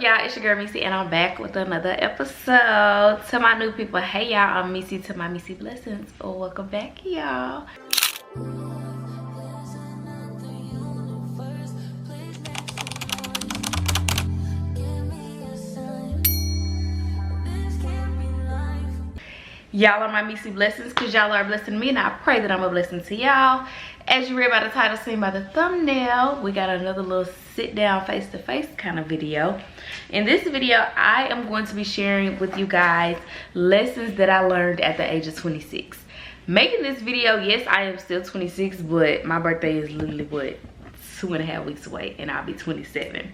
y'all? It's your girl Meci, and I'm back with another episode. To my new people, hey y'all, I'm Meci. To my Meci blessings, welcome back, y'all. Y'all are my Meci blessings because y'all are blessing me, and I pray that I'm a blessing to y'all. As you read by the title, seen by the thumbnail, we got another little sit down face-to-face kind of video. In this video, I am going to be sharing with you guys lessons that I learned at the age of 26. Making this video, yes, I am still 26, but my birthday is literally what, 2.5 weeks away, and I'll be 27.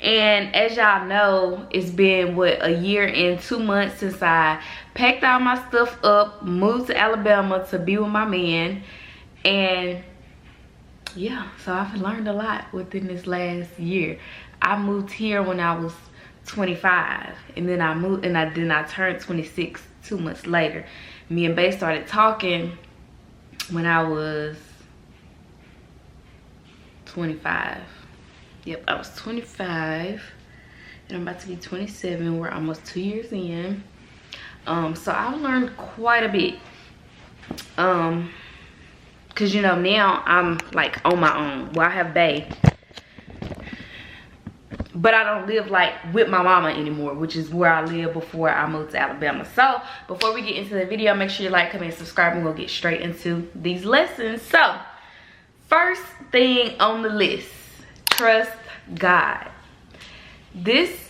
And as y'all know, it's been what, a year and 2 months since I packed all my stuff up, moved to Alabama to be with my man. And yeah, so I've learned a lot within this last year. I moved here when I was 25, and then I turned 26 2 months later. Me and Bae started talking when I was 25. Yep, I was 25 and I'm about to be 27. We're almost 2 years in. So I've learned quite a bit. Cause you know, now I'm like on my own. Well, I have Bae, but I don't live like with my mama anymore, which is where I lived before I moved to Alabama. So before we get into the video, make sure you like, comment, subscribe, and we'll get straight into these lessons. So first thing on the list, trust God. This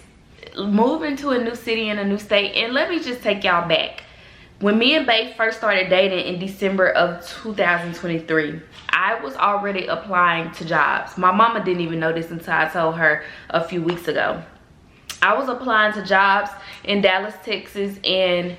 moving to a new city and a new state, and let me just take y'all back. When me and Bae first started dating in December of 2023, I was already applying to jobs. My mama didn't even know this until I told her a few weeks ago. I was applying to jobs in Dallas, Texas, and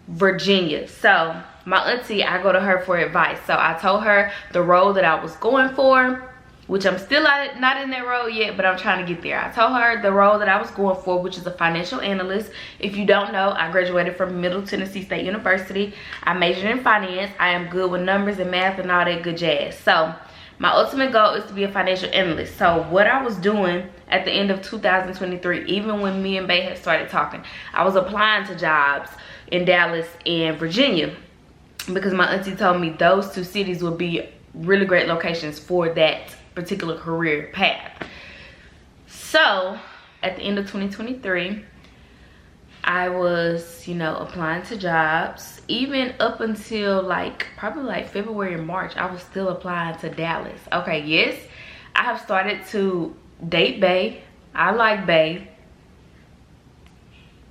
Virginia. So my auntie, I go to her for advice. So I told her the role that I was going for, which I'm still not in that role yet, but I'm trying to get there. I told her the role that I was going for, which is a financial analyst. If you don't know, I graduated from Middle Tennessee State University. I majored in finance. I am good with numbers and math and all that good jazz. So my ultimate goal is to be a financial analyst. So what I was doing at the end of 2023, even when me and Bae had started talking, I was applying to jobs in Dallas and Virginia because my auntie told me those two cities would be really great locations for that particular career path. So at the end of 2023, I was, you know, applying to jobs. Even up until like probably like February and March, I was still applying to Dallas. Okay, yes, I have started to date Bae. I like Bae,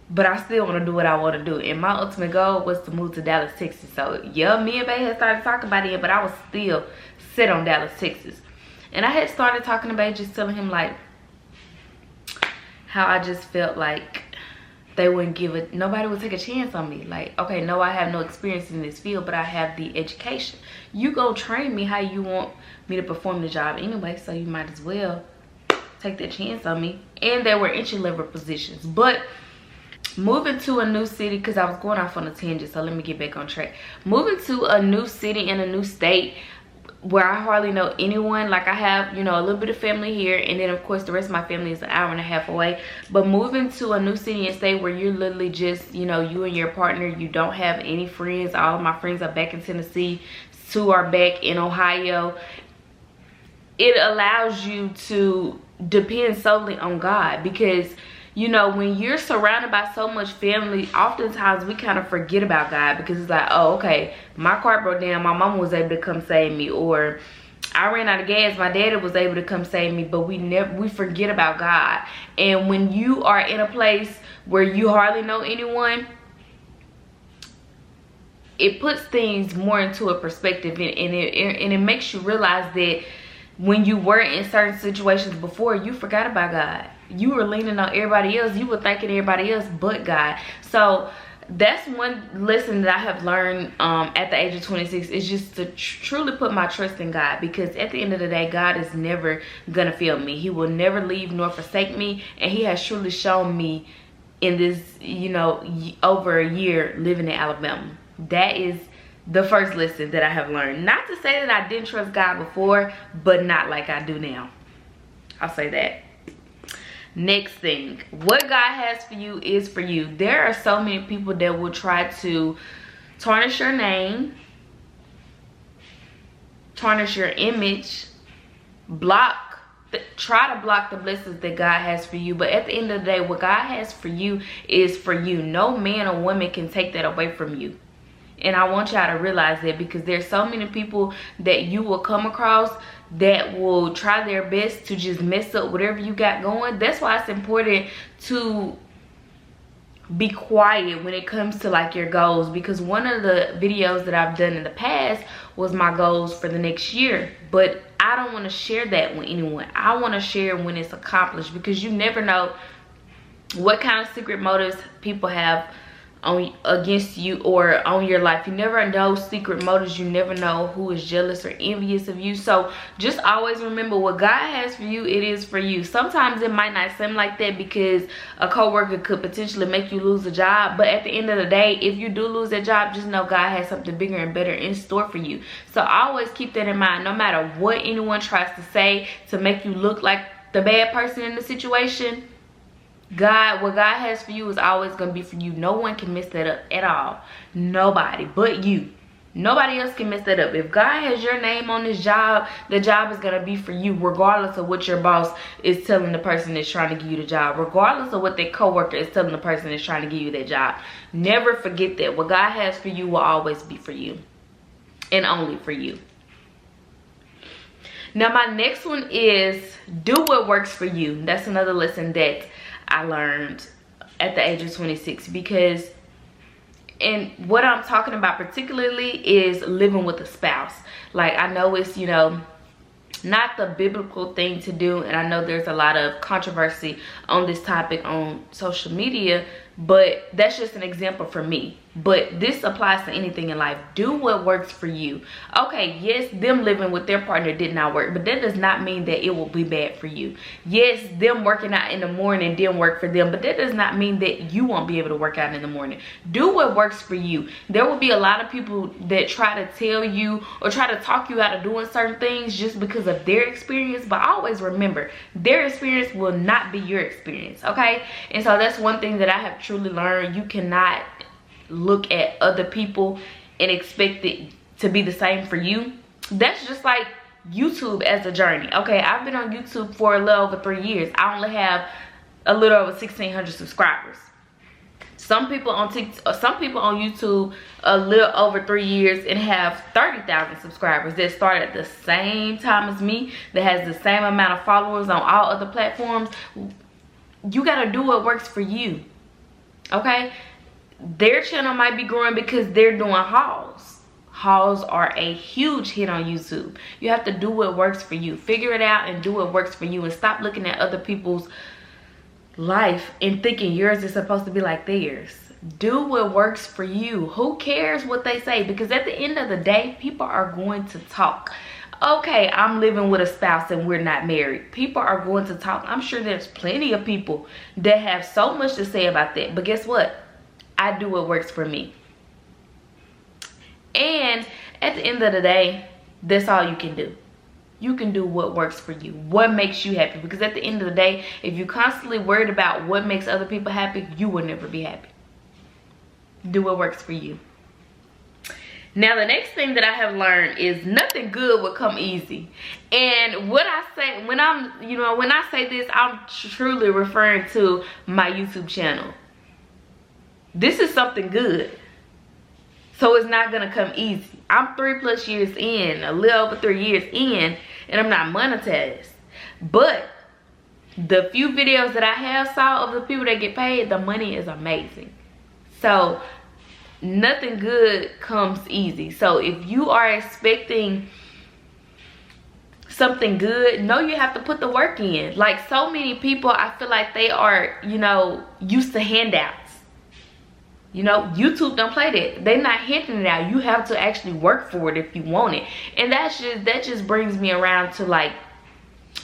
but I still want to do what I want to do, and my ultimate goal was to move to Dallas, Texas. So yeah, me and Bae had started talking about it, but I was still set on Dallas, Texas. And I had started talking to Bae, just telling him like how I just felt like they wouldn't give it, nobody would take a chance on me. Like, okay, no, I have no experience in this field, but I have the education. You go train me how you want me to perform the job anyway, so you might as well take that chance on me. And there were entry-level positions. But moving to a new city, because I was going off on a tangent, so let me get back on track. Moving to a new city and a new state where I hardly know anyone. Like, I have, you know, a little bit of family here, and then of course the rest of my family is an hour and a half away. But moving to a new city and state where you're literally just, you know, you and your partner, you don't have any friends. All of my friends are back in Tennessee, 2 are back in Ohio. It allows you to depend solely on God, because you know, when you're surrounded by so much family, oftentimes we kind of forget about God, because it's like, oh, okay, my car broke down, my mama was able to come save me, or I ran out of gas, my daddy was able to come save me. But we forget about God. And when you are in a place where you hardly know anyone, it puts things more into a perspective, and it makes you realize that when you were in certain situations before, you forgot about God. You were leaning on everybody else. You were thanking everybody else but God. So that's one lesson that I have learned at the age of 26, is just to truly put my trust in God, because at the end of the day, God is never gonna fail me. He will never leave nor forsake me, and he has truly shown me in this, you know, over a year living in Alabama. That is the first lesson that I have learned. Not to say that I didn't trust God before, but not like I do now. I'll say that. Next thing, what God has for you is for you. There are so many people that will try to tarnish your name, tarnish your image, try to block the blessings that God has for you. But at the end of the day, what God has for you is for you. No man or woman can take that away from you. And I want y'all to realize that, because there's so many people that you will come across that will try their best to just mess up whatever you got going. That's why it's important to be quiet when it comes to like your goals, because one of the videos that I've done in the past was my goals for the next year, but I don't want to share that with anyone. I want to share when it's accomplished, because you never know what kind of secret motives people have against you or on your life. You never know secret motives. You never know who is jealous or envious of you. So just always remember, what God has for you, it is for you. Sometimes it might not seem like that, because a coworker could potentially make you lose a job, but at the end of the day, if you do lose that job, just know God has something bigger and better in store for you. So always keep that in mind. No matter what anyone tries to say to make you look like the bad person in the situation, what God has for you is always going to be for you. No one can mess that up at all. Nobody but you. Nobody else can mess that up. If God has your name on this job, the job is going to be for you, regardless of what your boss is telling the person that's trying to give you the job, regardless of what that coworker is telling the person that's trying to give you that job. Never forget that what God has for you will always be for you, and only for you. Now my next one is do what works for you. That's another lesson that I learned at the age of 26, because, and what I'm talking about particularly is living with a spouse. Like, I know it's, you know, not the biblical thing to do, and I know there's a lot of controversy on this topic on social media, but that's just an example for me. But this applies to anything in life. Do what works for you. Okay, yes, them living with their partner did not work, but that does not mean that it will be bad for you. Yes, them working out in the morning didn't work for them, but that does not mean that you won't be able to work out in the morning. Do what works for you. There will be a lot of people that try to tell you or try to talk you out of doing certain things just because of their experience, but always remember, their experience will not be your experience, okay? And so that's one thing that I have truly learned. You cannot look at other people and expect it to be the same for you. That's just like YouTube as a journey. Okay, I've been on YouTube for a little over 3 years. I only have a little over 1,600 subscribers. Some people on YouTube a little over 3 years and have 30,000 subscribers that started at the same time as me, that has the same amount of followers on all other platforms. You got to do what works for you, okay? Their channel might be growing because they're doing hauls. Hauls are a huge hit on YouTube. You have to do what works for you. Figure it out and do what works for you, and stop looking at other people's life and thinking yours is supposed to be like theirs. Do what works for you. Who cares what they say? Because at the end of the day, people are going to talk. Okay, I'm living with a spouse and we're not married. People are going to talk. I'm sure there's plenty of people that have so much to say about that. But guess what? I do what works for me. And at the end of the day, that's all you can do. You can do what works for you, what makes you happy. Because at the end of the day, if you're constantly worried about what makes other people happy, you will never be happy. Do what works for you. Now the next thing that I have learned is nothing good will come easy. And what I say when I say this, I'm truly referring to my YouTube channel. This is something good, so it's not gonna come easy. I'm 3+ years in, a little over 3 years in, and I'm not monetized. But the few videos that I have saw of the people that get paid, the money is amazing. So nothing good comes easy. So if you are expecting something good, know you have to put the work in. Like, so many people, I feel like they are, you know, used to handouts. You know, YouTube don't play that. They're not handing it out. You have to actually work for it if you want it. And that just brings me around to like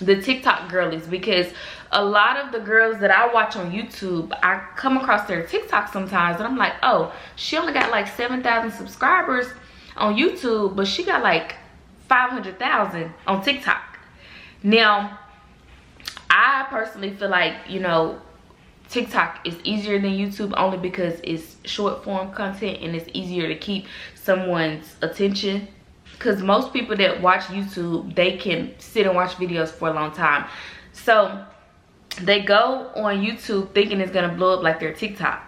the TikTok girlies, because a lot of the girls that I watch on YouTube, I come across their TikTok sometimes and I'm like, oh, she only got like 7,000 subscribers on YouTube, but she got like 500,000 on TikTok. Now, I personally feel like, you know, TikTok is easier than YouTube only because it's short form content and it's easier to keep someone's attention. Because most people that watch YouTube, they can sit and watch videos for a long time. So they go on YouTube thinking it's gonna blow up like their TikTok.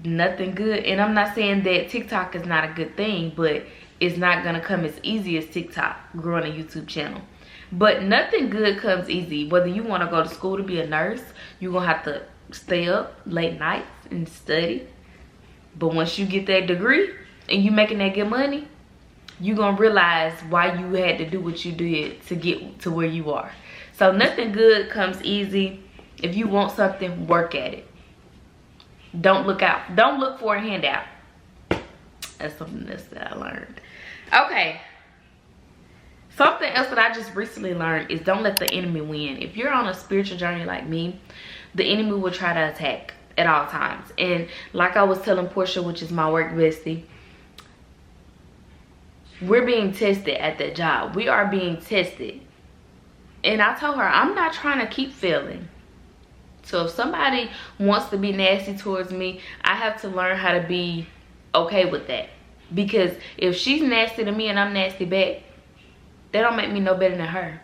Nothing good. And I'm not saying that TikTok is not a good thing, but it's not gonna come as easy as TikTok, growing a YouTube channel. But nothing good comes easy. Whether you want to go to school to be a nurse, you're gonna have to stay up late nights and study. But once you get that degree and you making that good money, you're gonna realize why you had to do what you did to get to where you are. So nothing good comes easy. If you want something, work at it. Don't look for a handout. That's something else that I learned. Okay. Something else that I just recently learned is don't let the enemy win. If you're on a spiritual journey like me, the enemy will try to attack at all times. And like I was telling Portia, which is my work bestie, we're being tested at that job. We are being tested. And I told her, I'm not trying to keep failing. So if somebody wants to be nasty towards me, I have to learn how to be okay with that. Because if she's nasty to me and I'm nasty back, that don't make me no better than her.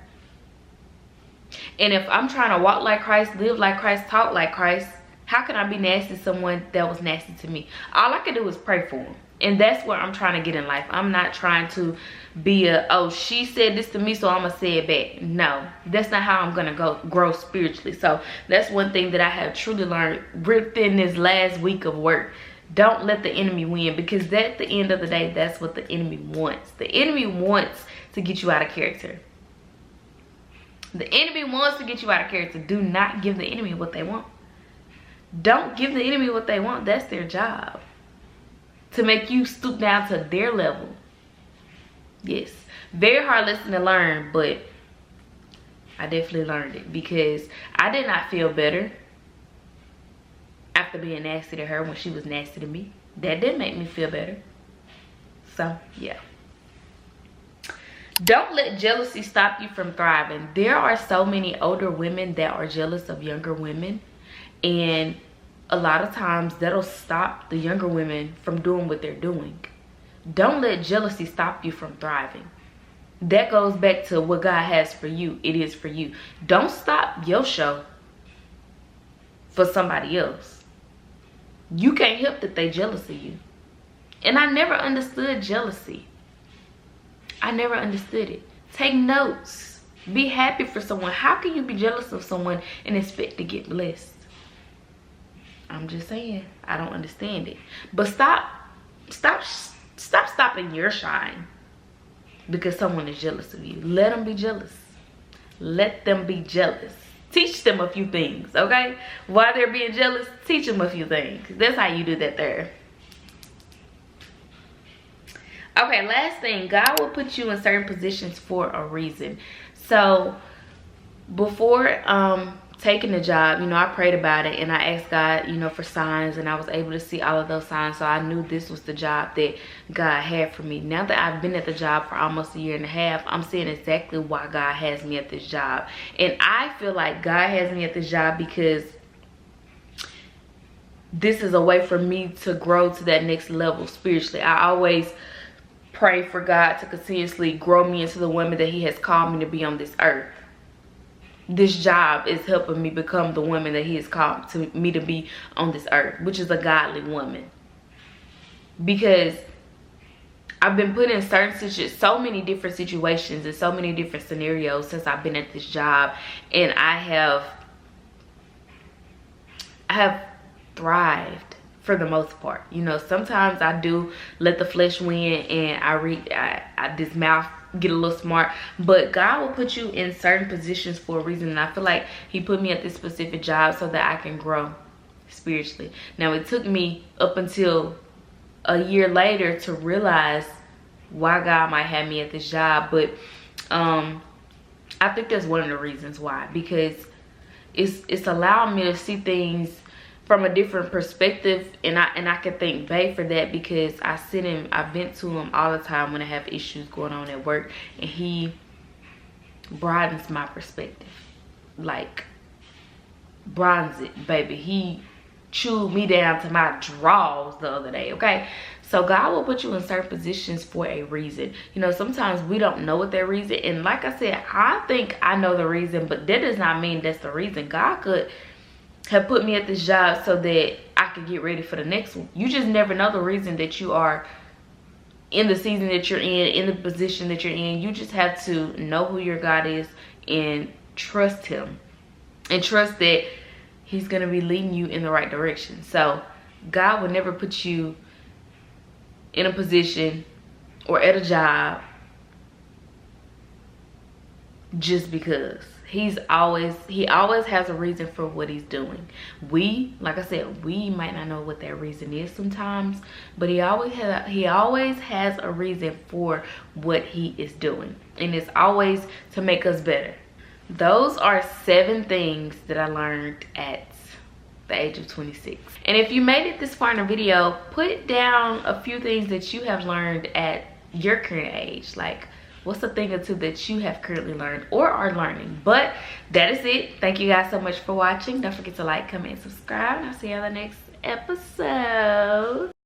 And if I'm trying to walk like Christ, live like Christ, talk like Christ, how can I be nasty to someone that was nasty to me? All I can do is pray for them. And that's where I'm trying to get in life. I'm not trying to be oh, she said this to me, so I'm going to say it back. No, that's not how I'm going to grow spiritually. So that's one thing that I have truly learned within this last week of work. Don't let the enemy win, because at the end of the day, that's what the enemy wants. The enemy wants to get you out of character. The enemy wants to get you out of character. Do not give the enemy what they want. Don't give the enemy what they want. That's their job. To make you stoop down to their level. Yes. Very hard lesson to learn, but I definitely learned it, because I did not feel better after being nasty to her when she was nasty to me. That did make me feel better. So, yeah. Don't let jealousy stop you from thriving. There are so many older women that are jealous of younger women, and a lot of times that'll stop the younger women from doing what they're doing. Don't let jealousy stop you from thriving. That goes back to what God has for you. It is for you. Don't stop your show for somebody else. You can't help that they jealous of you. And I never understood jealousy. I never understood it. Take notes. Be happy for someone. How can you be jealous of someone and expect to get blessed? I'm just saying, I don't understand it. But stop stopping your shine because someone is jealous of you. Let them be jealous. Let them be jealous. Teach them a few things, okay? While they're being jealous, teach them a few things. That's how you do that there. Okay, last thing, God will put you in certain positions for a reason. So before taking the job, you know, I prayed about it and I asked God, you know, for signs, and I was able to see all of those signs. So I knew this was the job that God had for me. Now that I've been at the job for almost a year and a half, I'm seeing exactly why God has me at this job. And I feel like God has me at this job because this is a way for me to grow to that next level spiritually. I always pray for God to continuously grow me into the woman that He has called me to be on this earth. This job is helping me become the woman that He has called me to be on this earth, which is a godly woman. Because I've been put in so many different situations and so many different scenarios since I've been at this job, and I have thrived for the most part. You know, sometimes I do let the flesh win and I this mouth get a little smart, but God will put you in certain positions for a reason, and I feel like He put me at this specific job so that I can grow spiritually. Now it took me up until a year later to realize why God might have me at this job, but I think that's one of the reasons why, because it's allowing me to see things from a different perspective, and I can thank Bae for that, because I vent to him all the time when I have issues going on at work, and he broadens my perspective. Like, bronze it, baby. He chewed me down to my drawers the other day, okay? So God will put you in certain positions for a reason. You know, sometimes we don't know what that reason, and like I said, I think I know the reason, but that does not mean that's the reason. God could have put me at this job so that I could get ready for the next one. You just never know the reason that you are in the season that you're in the position that you're in. You just have to know who your God is and trust him, and trust that he's gonna be leading you in the right direction. So God will never put you in a position or at a job just because. He always has a reason for what he's doing. We, like I said, we might not know what that reason is sometimes, but he always has a reason for what he is doing, and it's always to make us better. Those are 7 things that I learned at the age of 26. And if you made it this far in the video, put down a few things that you have learned at your current age. Like, what's a thing or two that you have currently learned or are learning? But that is it. Thank you guys so much for watching. Don't forget to like, comment, and subscribe. And I'll see you on the next episode.